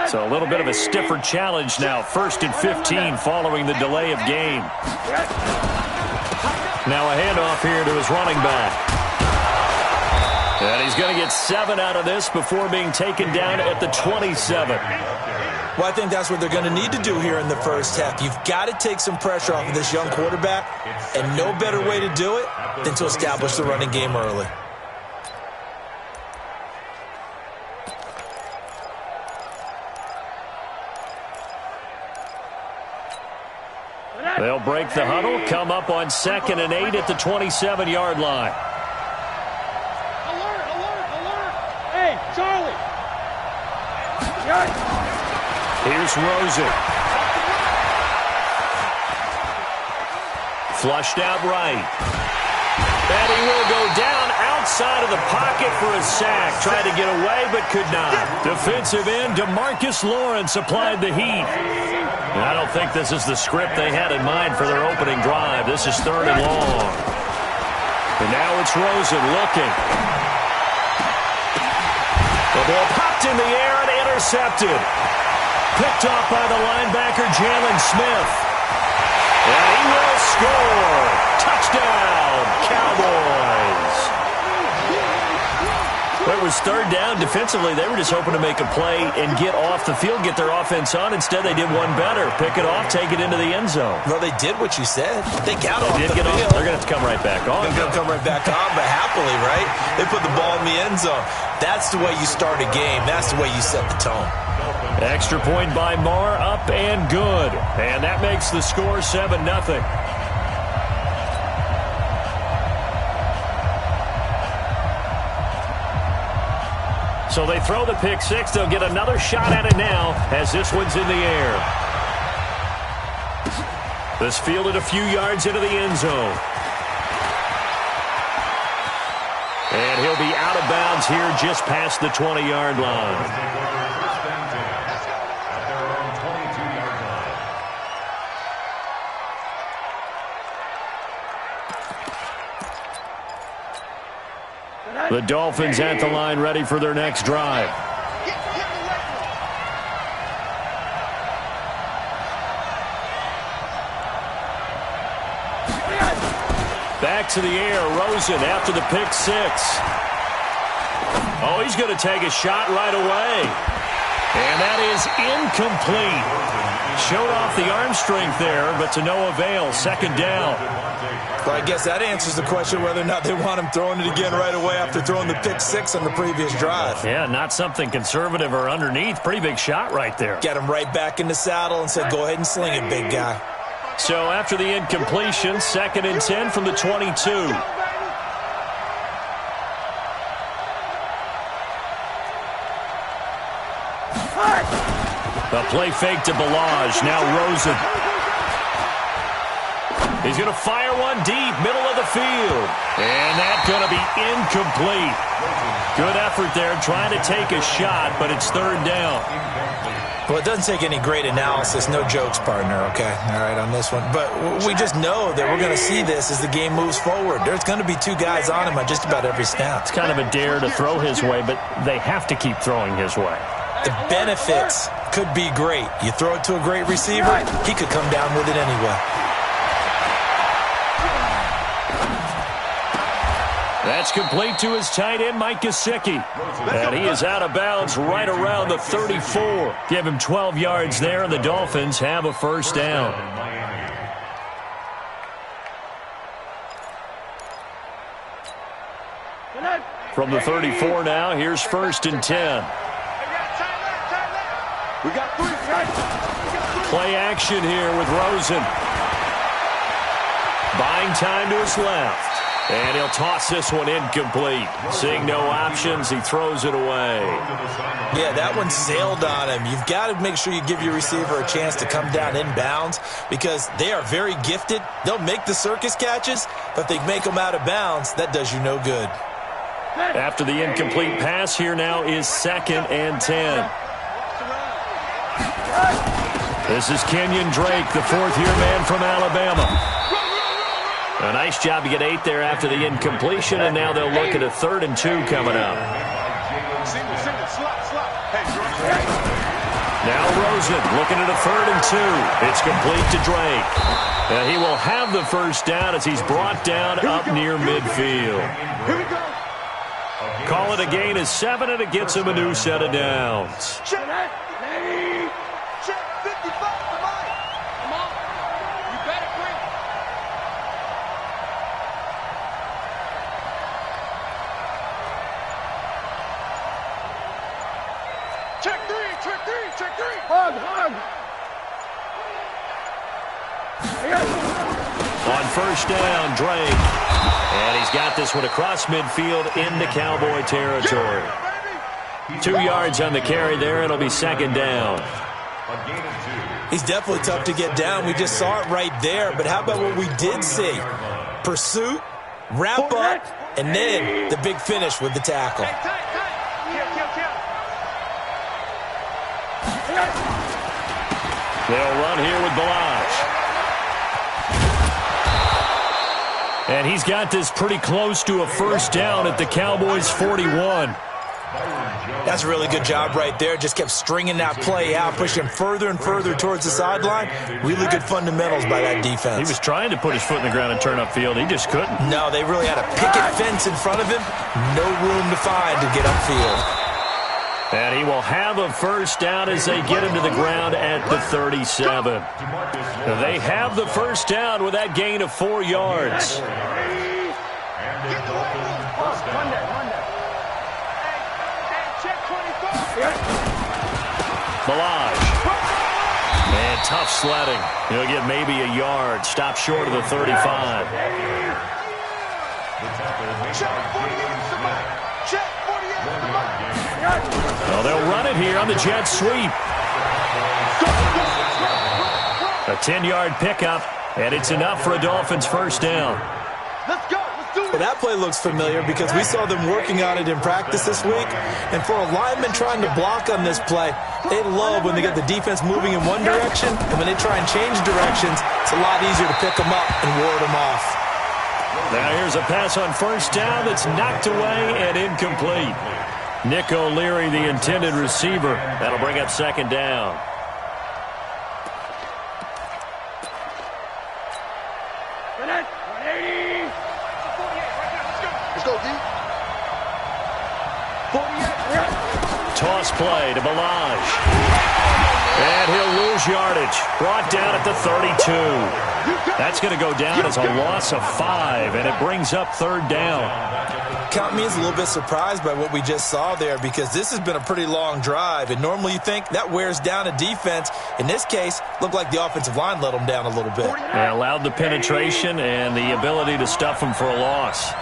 So a little bit of a stiffer challenge now. 1st and 15 following the delay of game. Now a handoff here to his running back. And he's going to get 7 out of this before being taken down at the 27. Well, I think that's what they're going to need to do here in the first half. You've got to take some pressure off of this young quarterback, and no better way to do it than to establish the running game early. They'll break the huddle, come up on 2nd and 8 at the 27-yard line. Alert, alert, alert! Hey, Charlie! Here's Rosen. Flushed out right. And he will go down outside of the pocket for a sack. Tried to get away, but could not. Defensive end DeMarcus Lawrence applied the heat. And I don't think this is the script they had in mind for their opening drive. This is 3rd and long. And now it's Rosen looking. The ball popped in the air and intercepted. Picked off by the linebacker, Jalen Smith. And he will score. Touchdown, Cowboys. It was 3rd down. Defensively, they were just hoping to make a play and get off the field, get their offense on. Instead, they did one better. Pick it off, take it into the end zone. Well, they did what you said. They got off the field. They're going to have to come right back on. They're going to come right back on, but happily, right? They put the ball in the end zone. That's the way you start a game. That's the way you set the tone. Extra point by Marr, up and good. And that makes the score 7-0. So they throw the pick six. They'll get another shot at it now as this one's in the air. This fielded a few yards into the end zone. And he'll be out of bounds here just past the 20-yard line. The Dolphins at the line, ready for their next drive. Back to the air, Rosen after the pick six. Oh, he's going to take a shot right away. And that is incomplete. Showed off the arm strength there, but to no avail. 2nd down. Well, I guess that answers the question whether or not they want him throwing it again right away after throwing the pick six on the previous drive. Yeah, not something conservative or underneath. Pretty big shot right there. Get him right back in the saddle and said, go ahead and sling it, big guy. So after the incompletion, 2nd and 10 from the 22. The play fake to Balaj. Now Rosen. He's going to fire one deep, middle of the field. And that's going to be incomplete. Good effort there, trying to take a shot, but it's 3rd down. Well, it doesn't take any great analysis. No jokes, partner, okay? All right, on this one. But we just know that we're going to see this as the game moves forward. There's going to be 2 guys on him on just about every snap. It's kind of a dare to throw his way, but they have to keep throwing his way. The benefits could be great. You throw it to a great receiver, he could come down with it anyway. That's complete to his tight end, Mike Gesicki. And he is out of bounds right around the 34. Give him 12 yards there, and the Dolphins have a 1st down. From the 34 now, here's 1st and 10. We got 3. Play action here with Rosen. Buying time to his left. And he'll toss this one incomplete. Seeing no options, he throws it away. Yeah, that one sailed on him. You've got to make sure you give your receiver a chance to come down inbounds because they are very gifted. They'll make the circus catches, but if they make them out of bounds, that does you no good. After the incomplete pass, here now is 2nd and 10. This is Kenyon Drake, the 4th-year man from Alabama. A nice job to get 8 there after the incompletion, and now they'll look at a 3rd and 2 coming up. Now Rosen looking at a 3rd and 2. It's complete to Drake. He will have the first down as he's brought down up near midfield. Here we go. Call it a gain of 7, and it gets him a new set of downs. Check. Check 55 to Mike. Come on. You better bring. Check 3. Hug. On first down, Drake. And he's got this one across midfield into Cowboy territory. 2 yards on the carry there. It'll be 2nd down. He's definitely tough to get down. We just saw it right there. But how about what we did see? Pursuit, wrap up, and then the big finish with the tackle. They'll run here with Balazs. And he's got this pretty close to a first down at the Cowboys' 41. That's a really good job right there. Just kept stringing that play out, pushing him further and further towards the sideline. Really good fundamentals by that defense. He was trying to put his foot in the ground and turn upfield. He just couldn't. No, they really had a picket fence in front of him. No room to find to get upfield. And he will have a first down as they get him to the ground at the 37. They have the first down with that gain of 4 yards. Balazs. And tough sledding. He'll get maybe a yard. Stop short of the 35. Well, they'll run it here on the jet sweep. A 10-yard pickup, and it's enough for a Dolphins first down. Let's go. Well, that play looks familiar because we saw them working on it in practice this week. And for a lineman trying to block on this play, they love when they get the defense moving in one direction. And when they try and change directions, it's a lot easier to pick them up and ward them off. Now here's a pass on first down that's knocked away and incomplete. Nick O'Leary, the intended receiver. That'll bring up 2nd down. Toss play to Balazs. And he'll lose yardage. Brought down at the 32. That's going to go down as a loss of 5, and it brings up 3rd down. Count me as a little bit surprised by what we just saw there because this has been a pretty long drive, and normally you think that wears down a defense. In this case, looked like the offensive line let them down a little bit. They allowed the penetration and the ability to stuff them for a loss.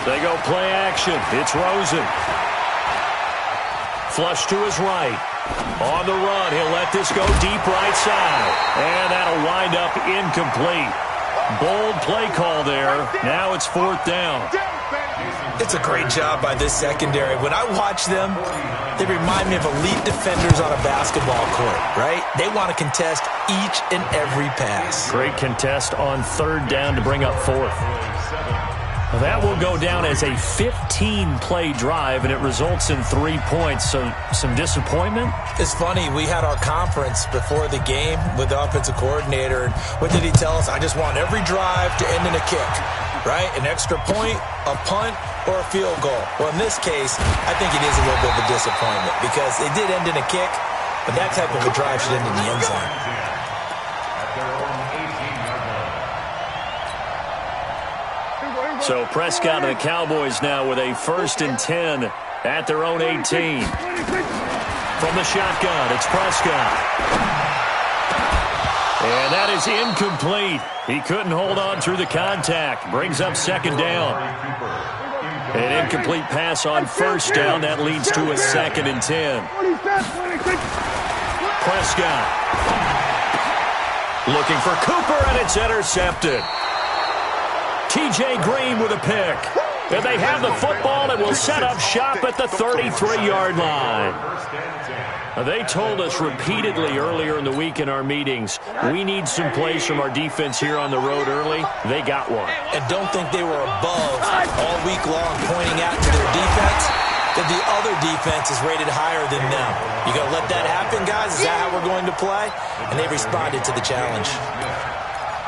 They go play action. It's Rosen. Flush to his right. On the run, he'll let this go deep right side. And that'll wind up incomplete. Bold play call there. Now it's 4th down. It's a great job by this secondary. When I watch them, they remind me of elite defenders on a basketball court, right? They want to contest each and every pass. Great contest on 3rd down to bring up 4th. That will go down as a 15-play drive, and it results in 3 points. So some disappointment? It's funny. We had our conference before the game with the offensive coordinator. And what did he tell us? I just want every drive to end in a kick, right? An extra point, a punt, or a field goal. Well, in this case, I think it is a little bit of a disappointment because it did end in a kick, but that type of a drive should end in the end zone. So Prescott and the Cowboys now with a 1st and 10 at their own 18. From the shotgun, it's Prescott. And that is incomplete. He couldn't hold on through the contact. Brings up 2nd down. An incomplete pass on 1st down. That leads to a 2nd and 10. Prescott. Looking for Cooper, and it's intercepted. T.J. Green with a pick. And they have the football and will set up shop at the 33-yard line. They told us repeatedly earlier in the week in our meetings, we need some plays from our defense here on the road early. They got one. And don't think they were above all week long pointing out to their defense. that the other defense is rated higher than them. You going to let that happen, guys? Is that how we're going to play? And they responded to the challenge.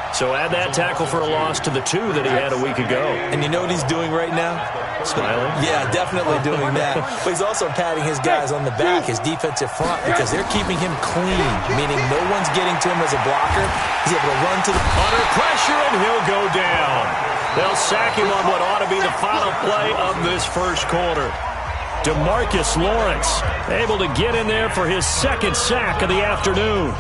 So add that tackle for a loss to the 2 that he had a week ago. And you know what he's doing right now? Smiling? Yeah, definitely doing that. But he's also patting his guys on the back, his defensive front, because they're keeping him clean, meaning no one's getting to him as a blocker. He's able to run to the... Under pressure, and he'll go down. They'll sack him on what ought to be the final play of this first quarter. DeMarcus Lawrence able to get in there for his second sack of the afternoon.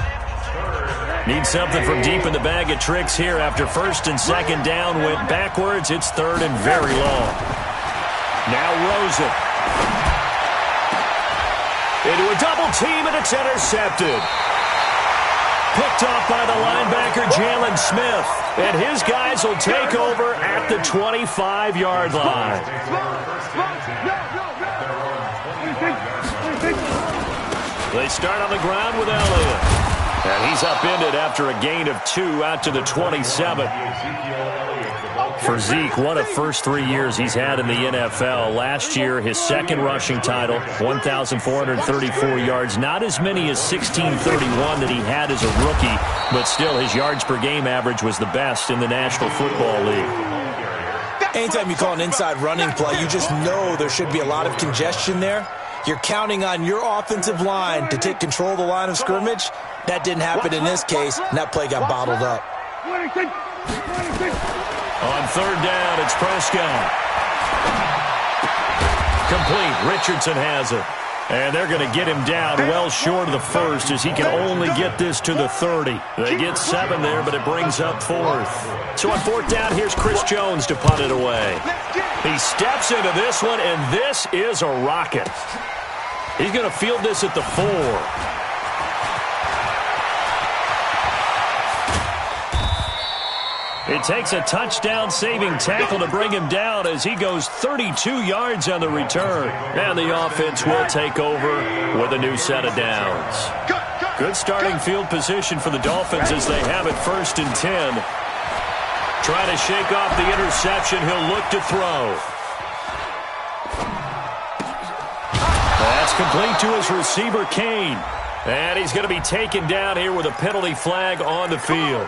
Needs something from deep in the bag of tricks here after first and second down went backwards. It's third and very long. Now Rosen. Into a double team, and it's intercepted. Picked off by the linebacker, Jalen Smith. And his guys will take over at the 25-yard line. They start on the ground with Elliott. And he's upended after a gain of 2 out to the 27. For Zeke, what a first 3 years he's had in the NFL. Last year, his second rushing title, 1,434 yards. Not as many as 1,631 that he had as a rookie, but still his yards per game average was the best in the National Football League. Anytime you call an inside running play, you just know there should be a lot of congestion there. You're counting on your offensive line to take control of the line of scrimmage. That didn't happen in this case, and that play got bottled up. On third down, it's Prescott. Complete. Richardson has it. And they're going to get him down well short of the first as he can only get this to the 30. They get 7 there, but it brings up fourth. So on fourth down, here's Chris Jones to punt it away. He steps into this one, and this is a rocket. He's going to field this at the 4. It takes a touchdown-saving tackle to bring him down as he goes 32 yards on the return. And the offense will take over with a new set of downs. Good starting field position for the Dolphins as they have it first and 10. Trying to shake off the interception. He'll look to throw. That's complete to his receiver, Kane. And he's going to be taken down here with a penalty flag on the field.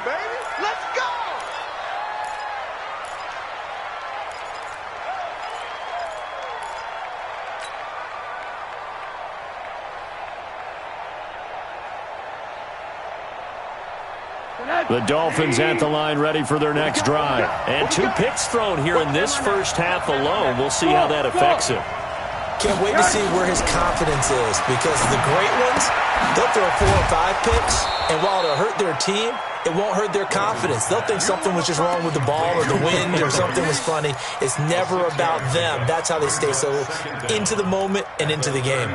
The Dolphins at the line ready for their next drive. And 2 picks thrown here in this first half alone. We'll see how that affects him. Can't wait to see where his confidence is, because the great ones, they'll throw 4 or 5 picks, and while it'll hurt their team, it won't hurt their confidence. They'll think something was just wrong with the ball or the wind or something was funny. It's never about them. That's how they stay so into the moment and into the game.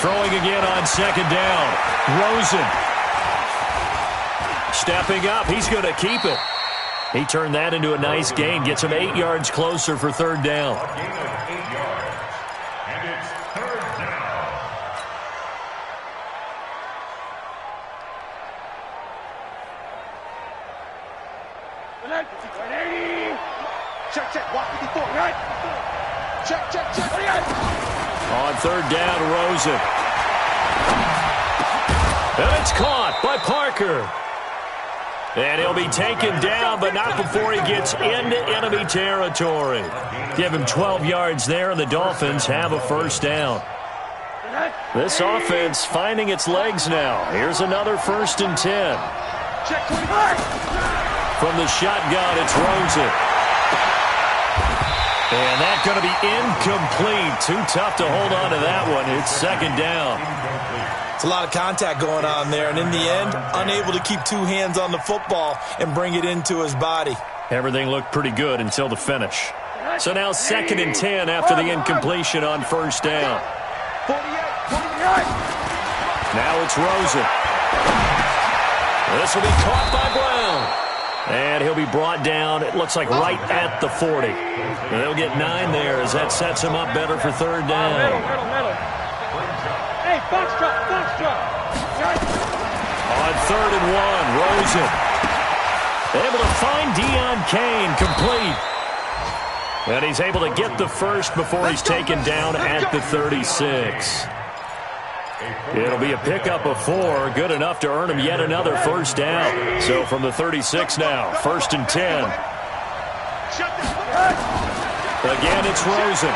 Throwing again on second down. Rosen. Stepping up. He's going to keep it. He turned that into a nice gain. Gets him 8 yards closer for third down. On third down, Rosen. And it's caught by Parker. And he'll be taken down, but not before he gets into enemy territory. Give him 12 yards there, and the Dolphins have a first down. This offense finding its legs now. Here's another first and 10. From the shotgun, it's Rosen. And that's going to be incomplete. Too tough to hold on to that one. It's second down. It's a lot of contact going on there, and in the end, unable to keep 2 hands on the football and bring it into his body. Everything looked pretty good until the finish. So now second and 10 after the incompletion on first down. Now it's Rosen. This will be caught by Brown. And he'll be brought down, it looks like right at the 40. And they'll get 9 there as that sets him up better for third down. On 3rd and 1, Rosen. Able to find Deion Kane, complete. And he's able to get the first before he's taken down at the 36. It'll be a pickup of 4, good enough to earn him yet another first down. So from the 36 now, 1st and 10. Again, it's Rosen.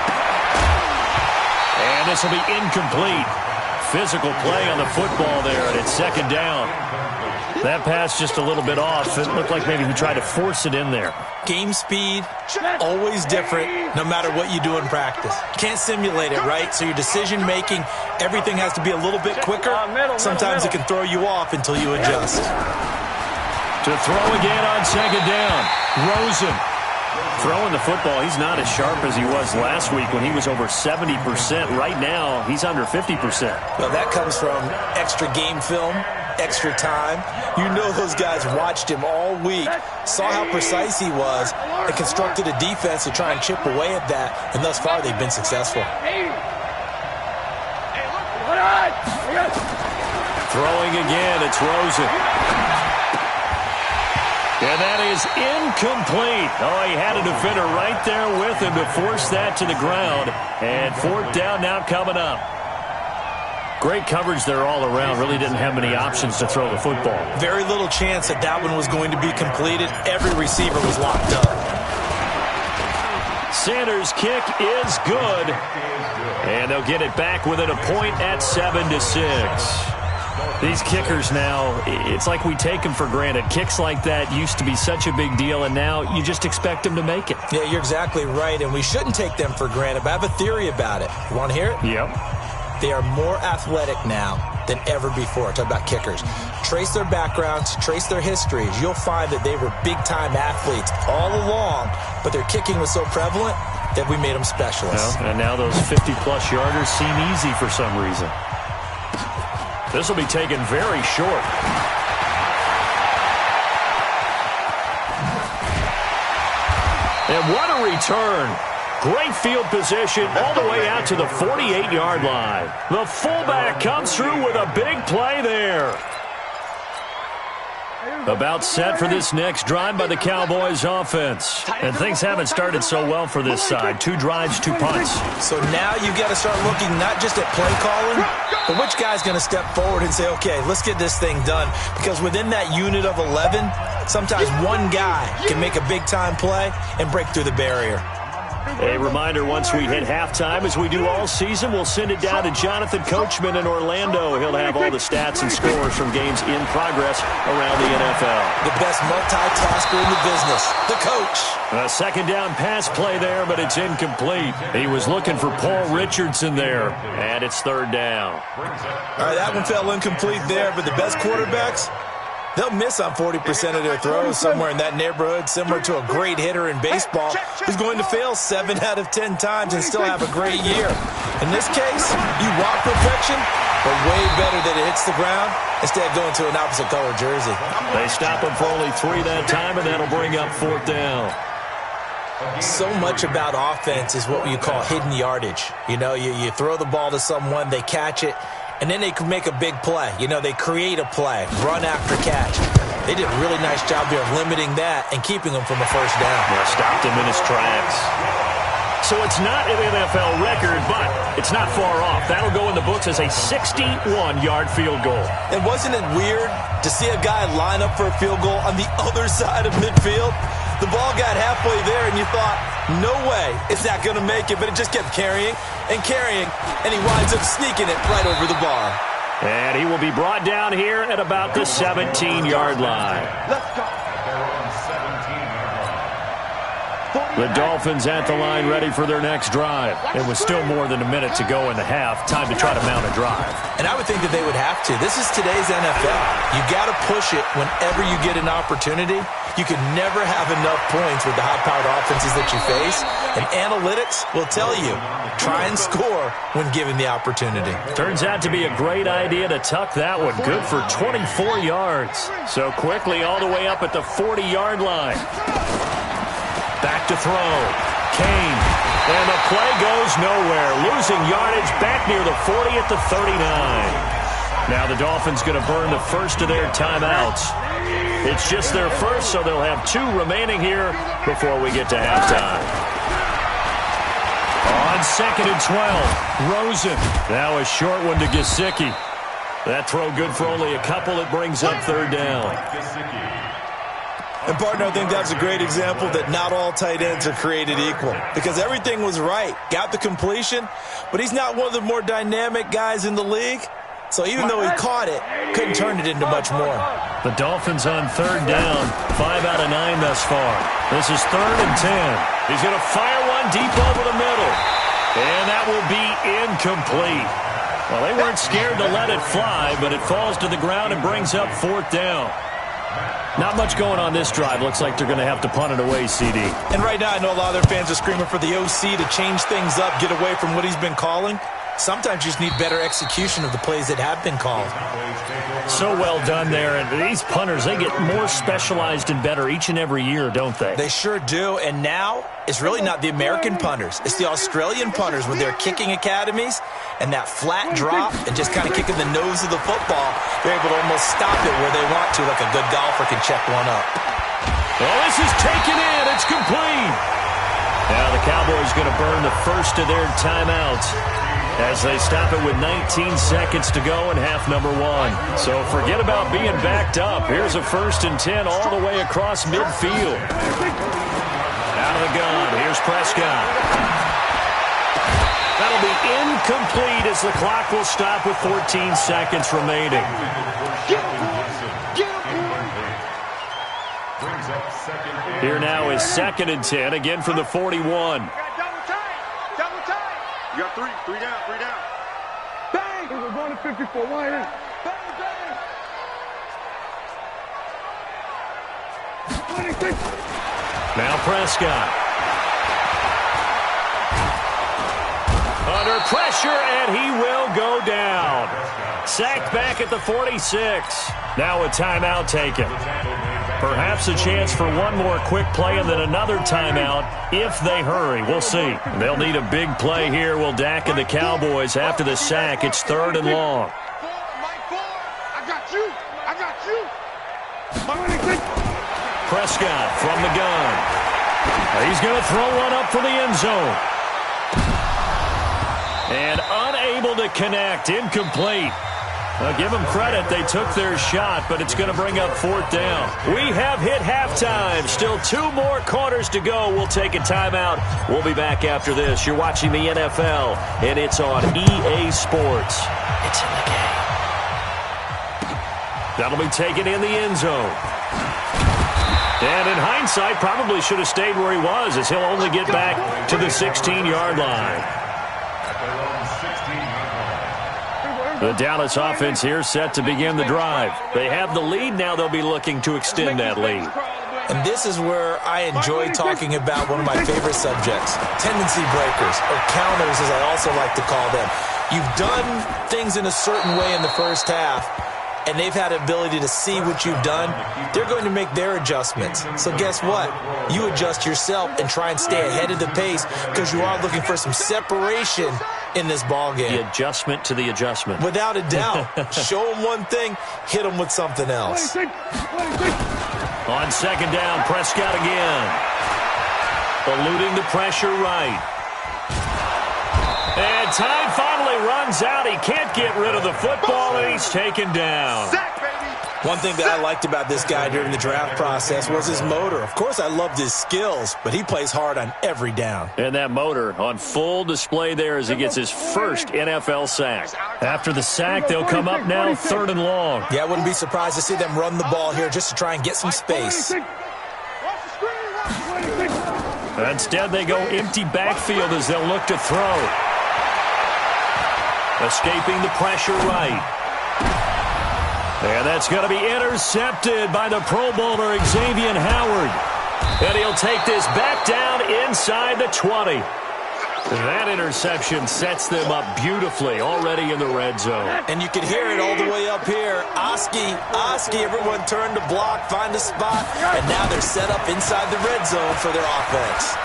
And this will be incomplete. Physical play on the football there, and it's 2nd down. That pass just a little bit off. It looked like maybe he tried to force it in there. Game speed, always different, no matter what you do in practice. Can't simulate it, right? So your decision-making, everything has to be a little bit quicker. Sometimes it can throw you off until you adjust. To throw again on 2nd down. Rosen. Throwing the football, he's not as sharp as he was last week when he was over 70%. Right now, he's under 50%. Well, that comes from extra game film, extra time. You know those guys watched him all week, saw how precise he was, and constructed a defense to try and chip away at that, and thus far they've been successful. Throwing again, it's Rosen. And that is incomplete. Oh, he had a defender right there with him to force that to the ground. And 4th down now coming up. Great coverage there all around. Really didn't have many options to throw the football. Very little chance that that one was going to be completed. Every receiver was locked up. Sanders' kick is good. And they'll get it back within a point at 7-6. These kickers now, it's like we take them for granted. Kicks like that used to be such a big deal, and now you just expect them to make it. Yeah, you're exactly right, and we shouldn't take them for granted, but I have a theory about it. You want to hear it? Yep. They are more athletic now than ever before. Talk about kickers. Trace their backgrounds, trace their histories. You'll find that they were big-time athletes all along, but their kicking was so prevalent that we made them specialists. Well, and now those 50-plus yarders seem easy for some reason. This will be taken very short. And what a return. Great field position all the way out to the 48-yard line. The fullback comes through with a big play there. About set for this next drive by the Cowboys offense. And things haven't started so well for this side. 2 drives, 2 punts. So now you've got to start looking not just at play calling, but which guy's going to step forward and say, okay, let's get this thing done. Because within that unit of 11, sometimes one guy can make a big-time play and break through the barrier. A reminder, once we hit halftime, as we do all season, we'll send it down to Jonathan Coachman in Orlando. He'll have all the stats and scores from games in progress around the NFL. The best multitasker in the business, the coach. A 2nd down pass play there, but it's incomplete. He was looking for Paul Richardson there, and it's 3rd down. All right, that one fell incomplete there, but the best quarterbacks, they'll miss on 40% of their throws, somewhere in that neighborhood, similar to a great hitter in baseball who's going to fail 7 out of 10 times and still have a great year. In this case, you want perfection, but way better that it hits the ground instead of going to an opposite color jersey. They stop him for only 3 that time, and that'll bring up 4th down. So much about offense is what you call hidden yardage. You know, you throw the ball to someone, they catch it, and then they can make a big play. You know, they create a play, run after catch. They did a really nice job there of limiting that and keeping him from a first down. Yeah, stopped him in his tracks. So it's not an NFL record, but it's not far off. That'll go in the books as a 61-yard field goal. And wasn't it weird to see a guy line up for a field goal on the other side of midfield? The ball got halfway there, and you thought, no way, it's not going to make it, but it just kept carrying, and he winds up sneaking it right over the bar. And he will be brought down here at about the 17-yard line. Let's go. The Dolphins at the line ready for their next drive. It was still more than a minute to go in the half. Time to try to mount a drive. And I would think that they would have to. This is today's NFL. You got to push it whenever you get an opportunity. You can never have enough points with the high-powered offenses that you face. And analytics will tell you, try and score when given the opportunity. Turns out to be a great idea to tuck that one. Good for 24 yards. So quickly all the way up at the 40-yard line. Back to throw. Kane. And the play goes nowhere. Losing yardage back near the 40 at the 39. Now the Dolphins going to burn the first of their timeouts. It's just their first, so they'll have 2 remaining here before we get to halftime. On 2nd and 12, Rosen. Now a short one to Gesicki. That throw good for only a couple. It brings up 3rd down. And, partner, I think that's a great example that not all tight ends are created equal because everything was right. Got the completion, but he's not one of the more dynamic guys in the league. So even though he caught it, couldn't turn it into much more. The Dolphins on 3rd down, 5 out of 9 thus far. This is 3rd and 10. He's going to fire one deep over the middle. And that will be incomplete. Well, they weren't scared to let it fly, but it falls to the ground and brings up 4th down. Not much going on this drive. Looks like they're going to have to punt it away, CD. And right now, I know a lot of their fans are screaming for the OC to change things up, get away from what he's been calling. Sometimes you just need better execution of the plays that have been called. So well done there. And these punters, they get more specialized and better each and every year, don't they? They sure do. And now, it's really not the American punters. It's the Australian punters with their kicking academies and that flat drop and just kind of kicking the nose of the football. They're able to almost stop it where they want to, like a good golfer can check one up. Well, this is taken in. It's complete. Now the Cowboys going to burn the first of their timeouts as they stop it with 19 seconds to go in half number 1. So forget about being backed up. Here's a 1st and 10 all the way across midfield. Out of the gun. Here's Prescott. That'll be incomplete as the clock will stop with 14 seconds remaining. Here now is 2nd and 10, again from the 41. You got 3 down. Bang! We're going to 54. Why here? Bang! Now Prescott. Under pressure, and he will go down. Sacked back at the 46. Now a timeout taken. Perhaps a chance for one more quick play and then another timeout if they hurry. We'll see. They'll need a big play here. Will Dak and the Cowboys after the sack. It's 3rd and long. I got you. Prescott from the gun. He's going to throw one up for the end zone. And unable to connect. Incomplete. Give them credit. They took their shot, but it's going to bring up 4th down. We have hit halftime. Still 2 more quarters to go. We'll take a timeout. We'll be back after this. You're watching the NFL, and it's on EA Sports. It's in the game. That'll be taken in the end zone. And in hindsight, probably should have stayed where he was, as he'll only get back to the 16-yard line. The Dallas offense here set to begin the drive. They have the lead. Now they'll be looking to extend that lead. And this is where I enjoy talking about one of my favorite subjects, tendency breakers, or counters as I also like to call them. You've done things in a certain way in the first half, and they've had the ability to see what you've done. They're going to make their adjustments. So guess what? You adjust yourself and try and stay ahead of the pace because you are looking for some separation in this ballgame. The adjustment to the adjustment. Without a doubt. Show them one thing, hit them with something else. On 2nd down, Prescott again. Eluding the pressure right. And time finally runs out. He can't get rid of the football, and he's taken down. One thing that I liked about this guy during the draft process was his motor. Of course, I loved his skills, but he plays hard on every down. And that motor on full display there as he gets his first NFL sack. After the sack, they'll come up now 3rd and long. Yeah, I wouldn't be surprised to see them run the ball here just to try and get some space. Instead, they go empty backfield as they'll look to throw. Escaping the pressure right. And that's going to be intercepted by the Pro Bowler, Xavier Howard. And he'll take this back down inside the 20. That interception sets them up beautifully already in the red zone. And you can hear it all the way up here. Oski, everyone turned to block, find a spot, and now they're set up inside the red zone for their offense.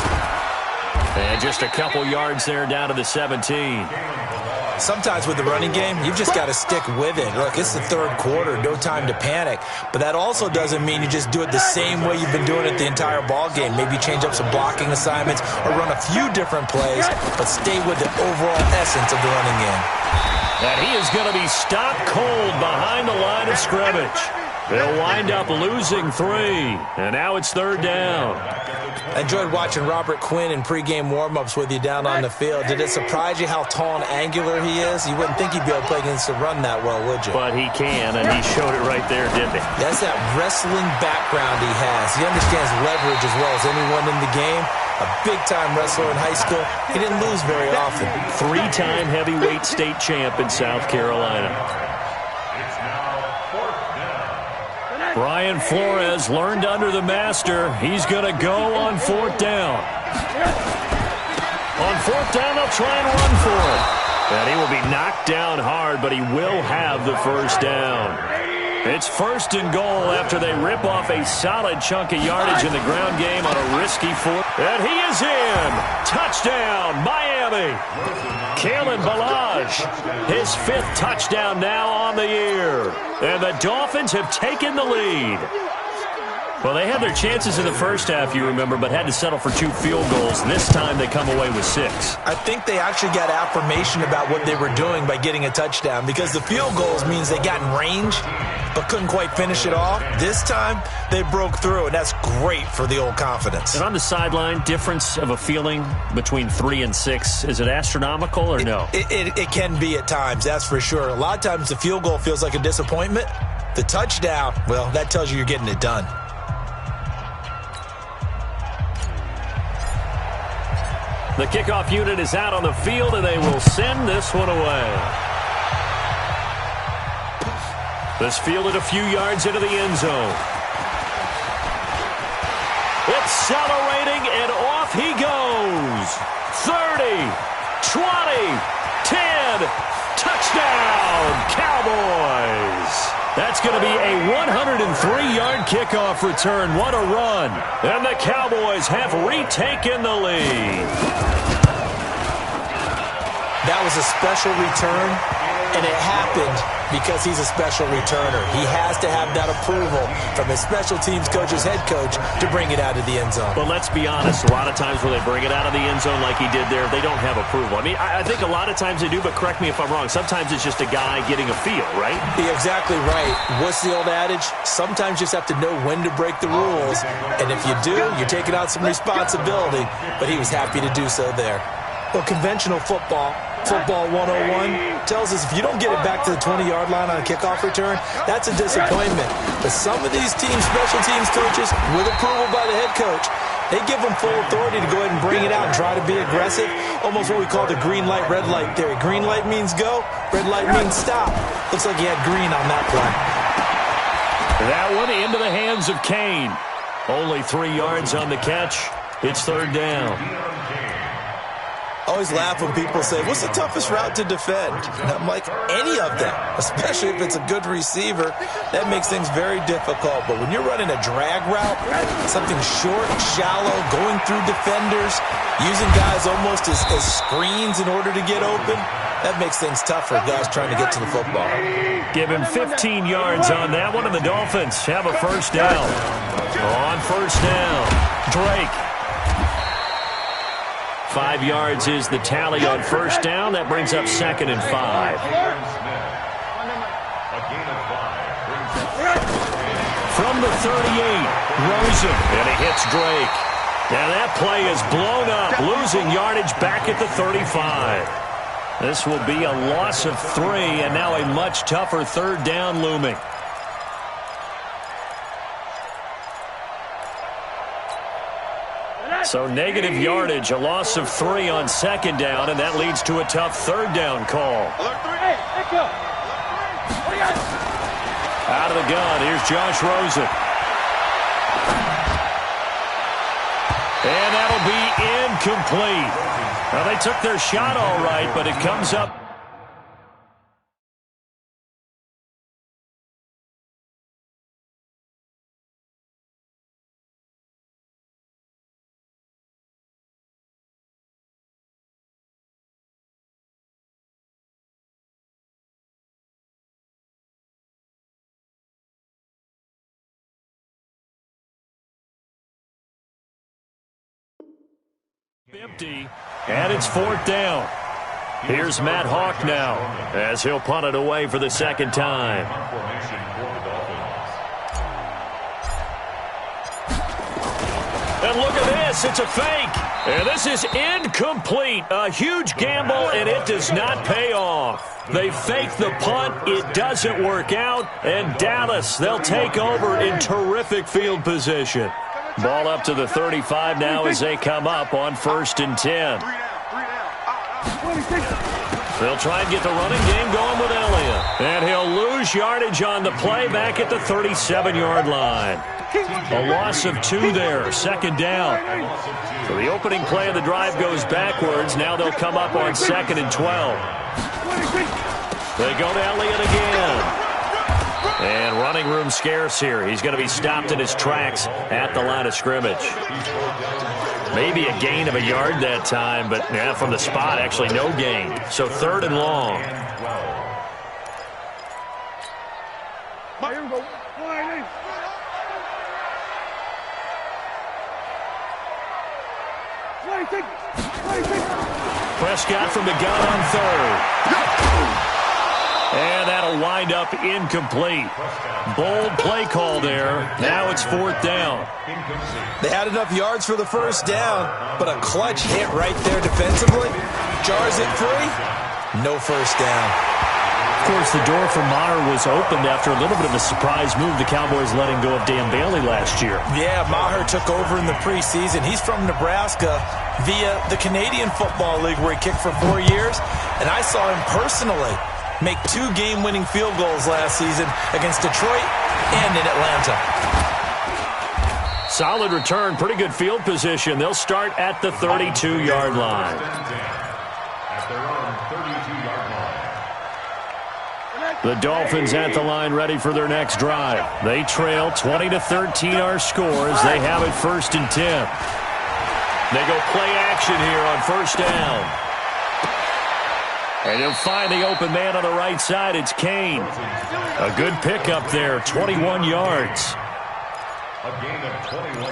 And just a couple yards there down to the 17. sometimes with the running game, you've just got to stick with it. Look, it's the third quarter, no time to panic. But that also doesn't mean you just do it the same way you've been doing it the entire ball game. Maybe change up some blocking assignments or run a few different plays, but stay with the overall essence of the running game. And he is going to be stopped cold behind the line of scrimmage. They'll wind up losing 3, and now it's third down. I enjoyed watching Robert Quinn in pregame warm-ups with you down on the field. Did it surprise you how tall and angular he is? You wouldn't think he'd be able to play against the run that well, would you? But he can, and he showed it right there, didn't he? That's that wrestling background he has. He understands leverage as well as anyone in the game. A big-time wrestler in high school. He didn't lose very often. 3-time heavyweight state champ in South Carolina. Brian Flores learned under the master. He's going to go on 4th down. On 4th down, they'll try and run for it. And he will be knocked down hard, but he will have the first down. It's 1st and goal after they rip off a solid chunk of yardage in the ground game on a risky 4th. And he is in. Touchdown, Miami. Kalen Ballage, his 5th touchdown now on the year. And the Dolphins have taken the lead. Well, they had their chances in the first half, you remember, but had to settle for 2 field goals. This time they come away with 6. I think they actually got affirmation about what they were doing by getting a touchdown, because the field goals means they got in range but couldn't quite finish it off. This time they broke through, and that's great for the old confidence. And on the sideline, difference of a feeling between 3 and 6, is it astronomical or no? It can be at times, that's for sure. A lot of times the field goal feels like a disappointment. The touchdown, well, that tells you you're getting it done. The kickoff unit is out on the field, and they will send this one away. This fielded a few yards into the end zone. Accelerating, and off he goes. 30, 20, 10, touchdown, Cowboys. That's going to be a 103-yard kickoff return. What a run. And the Cowboys have retaken the lead. That was a special return, and it happened because he's a special returner. He has to have that approval from his special teams coach's head coach to bring it out of the end zone. But let's be honest, a lot of times when they bring it out of the end zone like he did there, they don't have approval. I mean, I think a lot of times they do, but correct me if I'm wrong. Sometimes it's just a guy getting a feel, right? You're exactly right. What's the old adage? Sometimes you just have to know when to break the rules, and if you do, you're taking out some responsibility, but he was happy to do so there. Well, conventional football 101, tells us if you don't get it back to the 20-yard line on a kickoff return, that's a disappointment. But some of these teams, special teams coaches, with approval by the head coach, they give them full authority to go ahead and bring it out and try to be aggressive, almost what we call the green light, red light theory. Green light means go, red light means stop. Looks like he had green on that play. That one into the hands of Kane. Only 3 yards on the catch. It's third down. I always laugh when people say, what's the toughest route to defend? And I'm like, any of them, especially if it's a good receiver. That makes things very difficult. But when you're running a drag route, something short, shallow, going through defenders, using guys almost as screens in order to get open, that makes things tough for guys trying to get to the football. Give him 15 yards on that one, and the Dolphins have a first down. On first down, Drake. 5 yards is the tally on first down. That brings up 2nd and 5. From the 38, Rosen, and he hits Drake. And that play is blown up, losing yardage back at the 35. This will be a loss of 3, and now a much tougher third down looming. So negative yardage, a loss of 3 on second down, and that leads to a tough third down call. Out of the gun, here's Josh Rosen. And that'll be incomplete. Well, they took their shot all right, but it comes up Empty, and it's 4th down. Here's Matt Hawk now, as he'll punt it away for the second time. And look at this, it's a fake. And this is incomplete. A huge gamble, and it does not pay off. They fake the punt, it doesn't work out, and Dallas, they'll take over in terrific field position. Ball up to the 35 now as they come up on 1st and 10. They'll try and get the running game going with Elliott. And he'll lose yardage on the play back at the 37-yard line. A loss of 2 there, 2nd down. So the opening play of the drive goes backwards. Now they'll come up on 2nd and 12. They go to Elliott again. And running room scarce here. He's going to be stopped in his tracks at the line of scrimmage. Maybe a gain of a yard that time, but yeah, from the spot, actually no gain. So 3rd and long. Prescott from the gun on 3rd. And that'll wind up incomplete. Bold play call there. Now it's 4th down. They had enough yards for the 1st down, but a clutch hit right there defensively. Jars it free. No 1st down. Of course, the door for Maher was opened after a little bit of a surprise move. The Cowboys letting go of Dan Bailey last year. Yeah, Maher took over in the preseason. He's from Nebraska via the Canadian Football League where he kicked for 4 years. And I saw him personally make 2 game-winning field goals last season against Detroit and in Atlanta. Solid return, pretty good field position. They'll start at the 32-yard line. The Dolphins at the line ready for their next drive. They trail 20-13 our score as they have it 1st and 10. They go play action here on 1st down. And he'll find the open man on the right side. It's Kane. A good pickup there, 21 yards.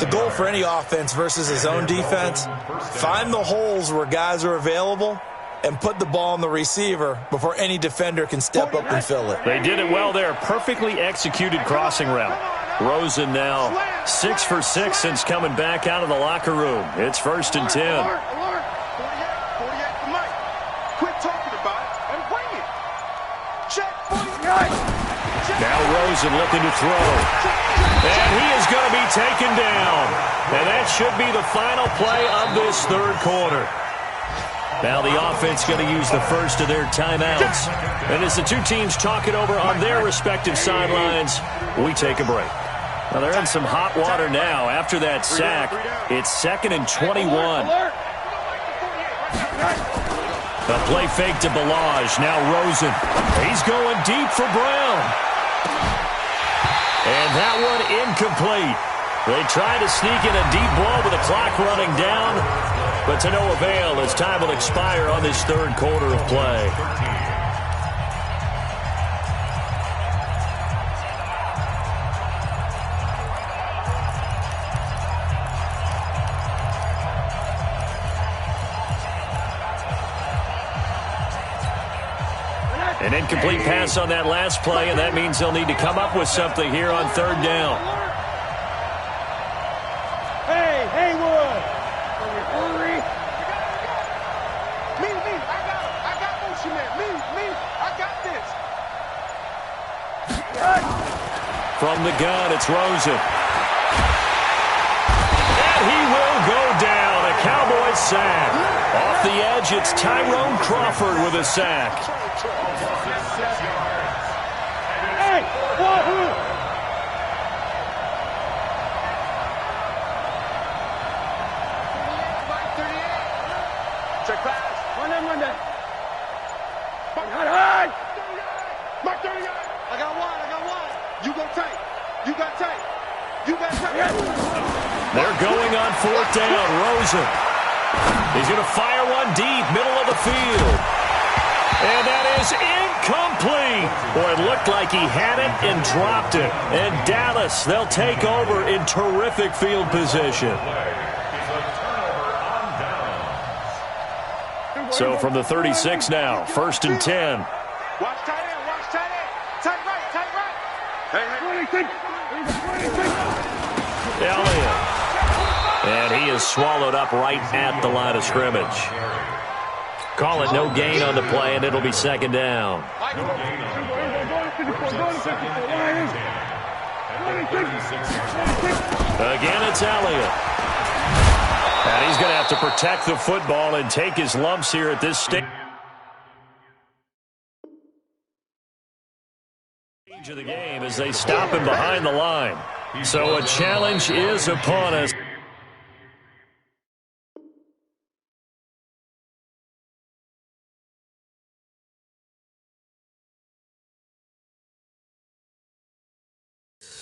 The goal for any offense versus his own defense, find the holes where guys are available and put the ball on the receiver before any defender can step up and fill it. They did it well there. Perfectly executed crossing route. Rosen now 6 for 6 since coming back out of the locker room. It's 1st and 10. Now Rosen looking to throw. And he is going to be taken down. And that should be the final play of this 3rd quarter. Now the offense going to use the first of their timeouts. And as the two teams talk it over on their respective sidelines, we take a break. Now they're in some hot water now after that sack. It's 2nd and 21. A play fake to Balaj. Now Rosen. He's going deep for Brown. And that one incomplete. They try to sneak in a deep ball with the clock running down, but to no avail as time will expire on this 3rd quarter of play. An incomplete pass on that last play, and that means they'll need to come up with something here on 3rd down. Hey, Haywood! Hurry! Me, I got motion man. Me, I got this. From the gun, it's Rosen. And he will go down. A Cowboys sack. Off the edge, it's Tyrone Crawford with a sack. Hey, wahoo! Check pass. Run that. Hide! Mark 38. I got one. You go tight. You got tight. They're going on 4th down. Rosen. He's going to fire one deep, middle of the field. And that is incomplete. Boy, it looked like he had it and dropped it. And Dallas, they'll take over in terrific field position. So from the 36 now, 1st and 10. Watch tight end, watch tight end. Tight right, tight right. Elliott. And he is swallowed up right at the line of scrimmage. Call it no gain on the play, and it'll be 2nd down. Again, it's Elliott. And he's going to have to protect the football and take his lumps here at this stage of the game as they stop him behind the line. So a challenge is upon us.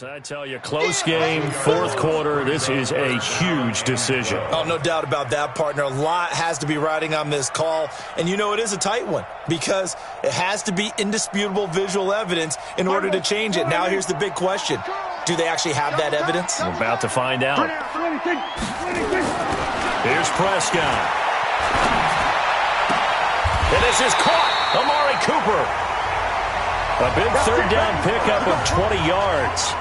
I tell you, close game, 4th quarter. This is a huge decision. Oh, no doubt about that, partner. A lot has to be riding on this call. And you know it is a tight one because it has to be indisputable visual evidence in order to change it. Now here's the big question. Do they actually have that evidence? We're about to find out. Here's Prescott. And this is caught. Amari Cooper. A big 3rd down pickup of 20 yards.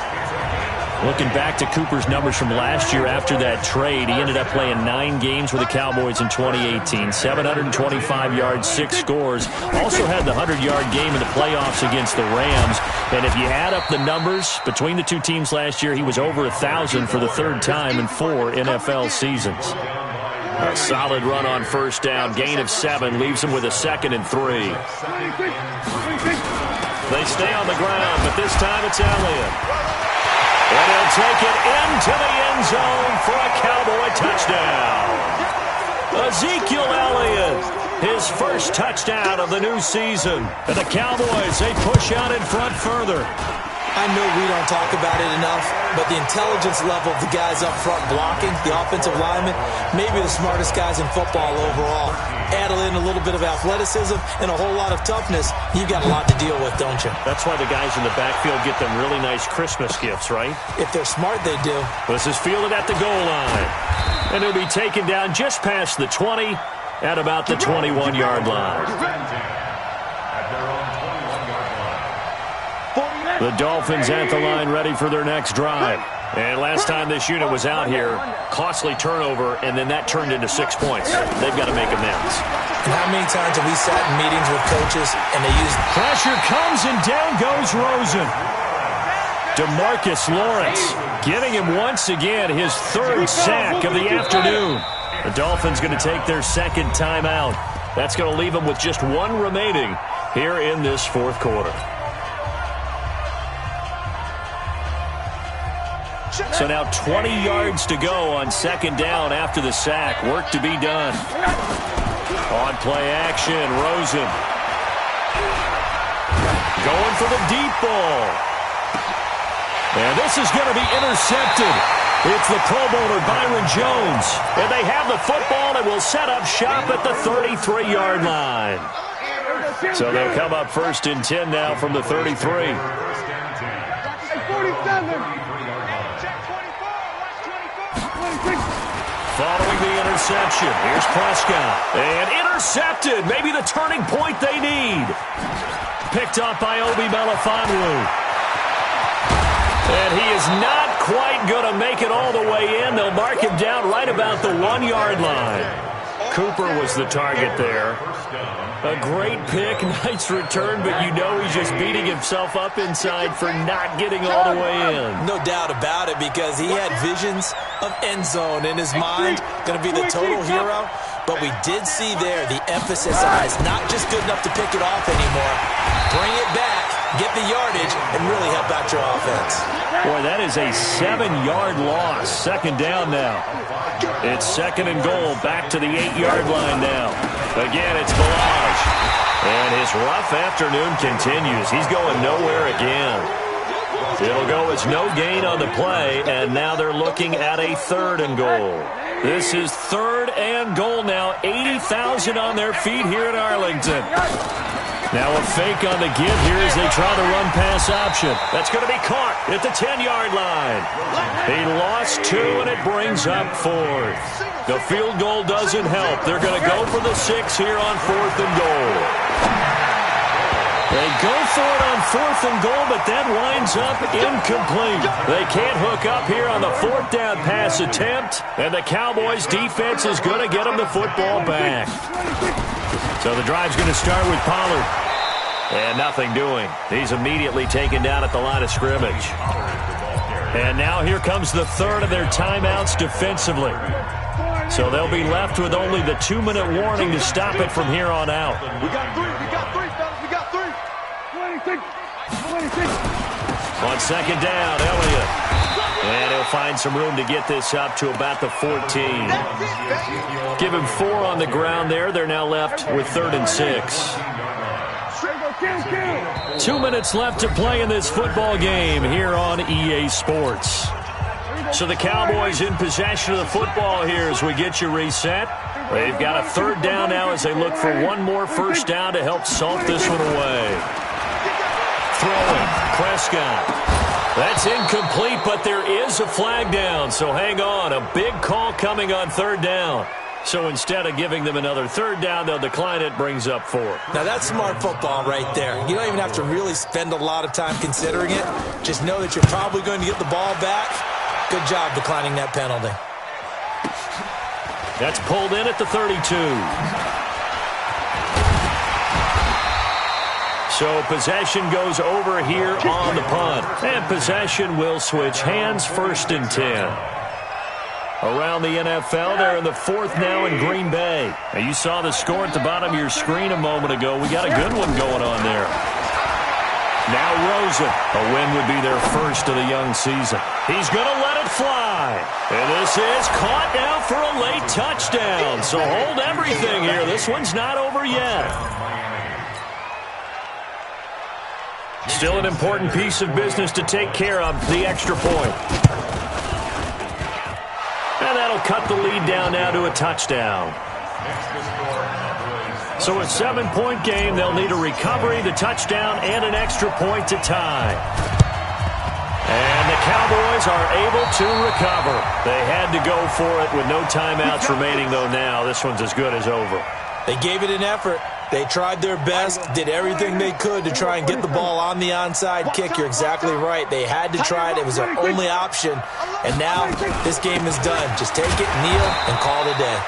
Looking back to Cooper's numbers from last year after that trade, he ended up playing 9 games with the Cowboys in 2018. 725 yards, 6 scores. Also had the 100-yard game in the playoffs against the Rams. And if you add up the numbers between the two teams last year, he was over 1,000 for the 3rd time in 4 NFL seasons. A solid run on 1st down. Gain of 7 leaves him with a 2nd and 3. They stay on the ground, but this time it's Elliott. And he'll take it into the end zone for a Cowboy touchdown. Ezekiel Elliott, his first touchdown of the new season. And the Cowboys, they push out in front further. I know we don't talk about it enough, but the intelligence level of the guys up front blocking, the offensive linemen, maybe the smartest guys in football overall. Add in a little bit of athleticism and a whole lot of toughness, you've got a lot to deal with, don't you? That's why the guys in the backfield get them really nice Christmas gifts, right? If they're smart, they do. This is fielded at the goal line. And he'll be taken down just past the 20 at about the 21-yard line. The Dolphins at the line ready for their next drive. And last time this unit was out here, costly turnover, and then that turned into 6 points. They've got to make amends. And how many times have we sat in meetings with coaches and they use... Pressure comes and down goes Rosen. DeMarcus Lawrence getting him once again his 3rd sack of the afternoon. The Dolphins going to take their 2nd timeout. That's going to leave them with just 1 remaining here in this 4th quarter. So now 20 yards to go on 2nd down after the sack. Work to be done. On play action, Rosen. Going for the deep ball. And this is going to be intercepted. It's the Pro Bowler Byron Jones. And they have the football and will set up shop at the 33-yard line. So they'll come up 1st and 10 now from the 33. 47. Following the interception, here's Prescott. And intercepted. Maybe the turning point they need. Picked up by Obi Melifonwu. And he is not quite going to make it all the way in. They'll mark him down right about the 1-yard line. Cooper was the target there. A great pick, nice return, but you know he's just beating himself up inside for not getting all the way in. No doubt about it, because he had visions of end zone in his mind, going to be the total hero. But we did see there the emphasis on it's not just good enough to pick it off anymore. Bring it back, get the yardage, and really help out your offense. Boy, that is a 7-yard loss. 2nd down now. It's 2nd and goal, back to the 8-yard line now. Again, it's Balaj. And his rough afternoon continues. He's going nowhere again. It'll go as no gain on the play, and now they're looking at a 3rd and goal. This is 3rd and goal now. 80,000 on their feet here in Arlington. Now a fake on the give here as they try the run-pass option. That's going to be caught at the 10-yard line. He lost 2, and it brings up 4th. The field goal doesn't help. They're going to go for the 6 here on 4th and goal. They go for it on 4th and goal, but that winds up incomplete. They can't hook up here on the 4th down pass attempt, and the Cowboys' defense is going to get them the football back. So the drive's going to start with Pollard. And nothing doing. He's immediately taken down at the line of scrimmage. And now here comes the 3rd of their timeouts defensively. So they'll be left with only the 2-minute warning to stop it from here on out. We got 3, fellas, we got 3. 26. On 2nd down, Elliott. And he'll find some room to get this up to about the 14. Give him 4 on the ground there. They're now left with 3rd and 6. 2 minutes left to play in this football game here on EA Sports. So the Cowboys in possession of the football here as we get you reset. They've got a 3rd down now as they look for one more first down to help salt this one away. Throwing, Prescott. That's incomplete, but there is a flag down, so hang on. A big call coming on 3rd down. So instead of giving them another 3rd down, they'll decline it, brings up 4. Now that's smart football right there. You don't even have to really spend a lot of time considering it. Just know that you're probably going to get the ball back. Good job declining that penalty. That's pulled in at the 32. So possession goes over here on the punt. And possession will switch hands, 1st and 10. Around the NFL, they're in the 4th now in Green Bay. Now you saw the score at the bottom of your screen a moment ago. We got a good one going on there. Now Rosen. A win would be their first of the young season. He's going to let it fly. And this is caught now for a late touchdown. So hold everything here. This one's not over yet. Still an important piece of business to take care of, the extra point. And that'll cut the lead down now to a touchdown. So a 7-point game, they'll need a recovery, the touchdown, and an extra point to tie. And the Cowboys are able to recover. They had to go for it with no timeouts remaining, though now this one's as good as over. They gave it an effort. They tried their best, did everything they could to try and get the ball on the onside kick. You're exactly right. They had to try it. It was their only option. And now this game is done. Just take it, kneel, and call it a day.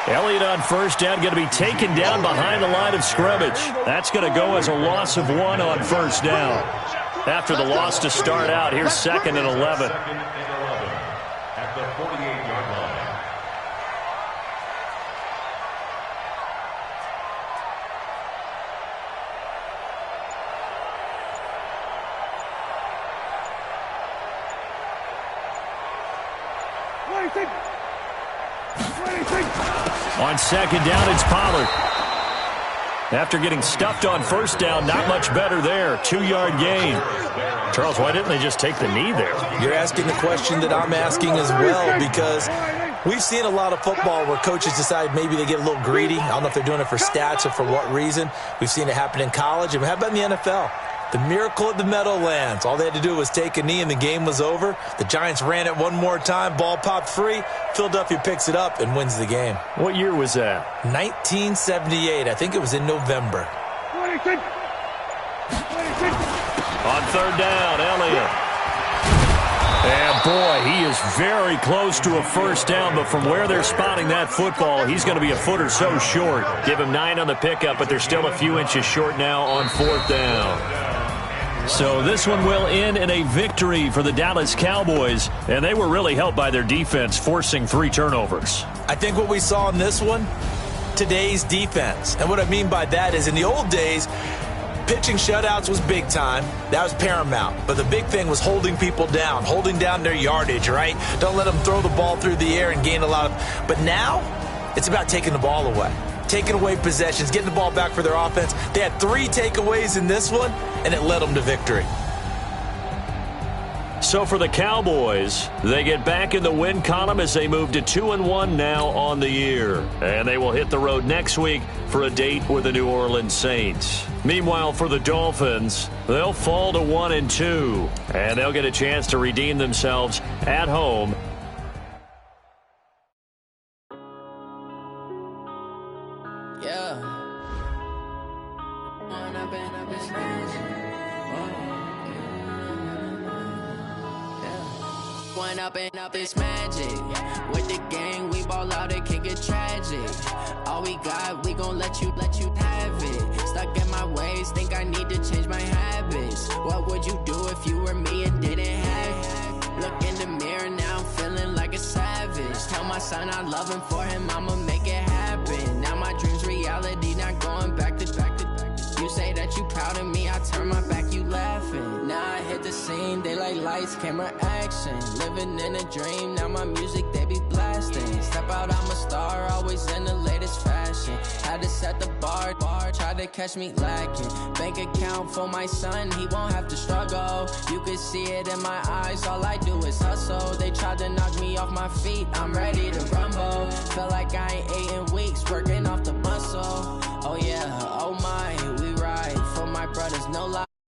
Elliott on first down, going to be taken down behind the line of scrimmage. That's going to go as a loss of 1 on first down. After the loss to start out, here's 2nd and 11. At the 48-yard line. On 2nd down, it's Pollard. After getting stuffed on first down, not much better there. 2-yard gain. Charles, why didn't they just take the knee there? You're asking the question that I'm asking as well, because we've seen a lot of football where coaches decide maybe they get a little greedy. I don't know if they're doing it for stats or for what reason. We've seen it happen in college. And how about in the NFL? The miracle at the Meadowlands. All they had to do was take a knee and the game was over. The Giants ran it one more time. Ball popped free. Philadelphia picks it up and wins the game. What year was that? 1978. I think it was in November. 26. On 3rd down, Elliott. And boy, he is very close to a first down, but from where they're spotting that football, he's going to be a foot or so short. Give him 9 on the pickup, but they're still a few inches short now on 4th down. So this one will end in a victory for the Dallas Cowboys, and they were really helped by their defense, forcing 3 turnovers. I think what we saw in this one, today's defense. And what I mean by that is in the old days, pitching shutouts was big time. That was paramount. But the big thing was holding people down, holding down their yardage, right? Don't let them throw the ball through the air and gain a lot of... But now, it's about taking the ball away. Taking away possessions, getting the ball back for their offense. They had 3 takeaways in this one, and it led them to victory. So for the Cowboys, they get back in the win column as they move to 2-1 now on the year. And they will hit the road next week for a date with the New Orleans Saints. Meanwhile, for the Dolphins, they'll fall to 1-2. And they'll get a chance to redeem themselves at home. Up is magic. With the gang, we ball out, it can get tragic. All we got, we gon' let you have it. Stuck in my ways, think I need to change my habits. What would you do if you were me and didn't have it? Look in the mirror, now I'm feeling like a savage. Tell my son I love him, for him I'ma make it happen. Now my dream's reality, not going back to. You say that you proud of me, I turn my back, you laughing. Now I hit the scene, they like lights, camera, action. Living in a dream, now my music, they be blasting. Step out, I'm a star, always in the latest fashion. Had to set the bar, try to catch me lacking. Bank account for my son, he won't have to struggle. You can see it in my eyes, all I do is hustle. They tried to knock me off my feet, I'm ready to rumble. Feel like I ain't ate in weeks, working off the muscle. Oh yeah, oh my, we ride for my brothers, no lie.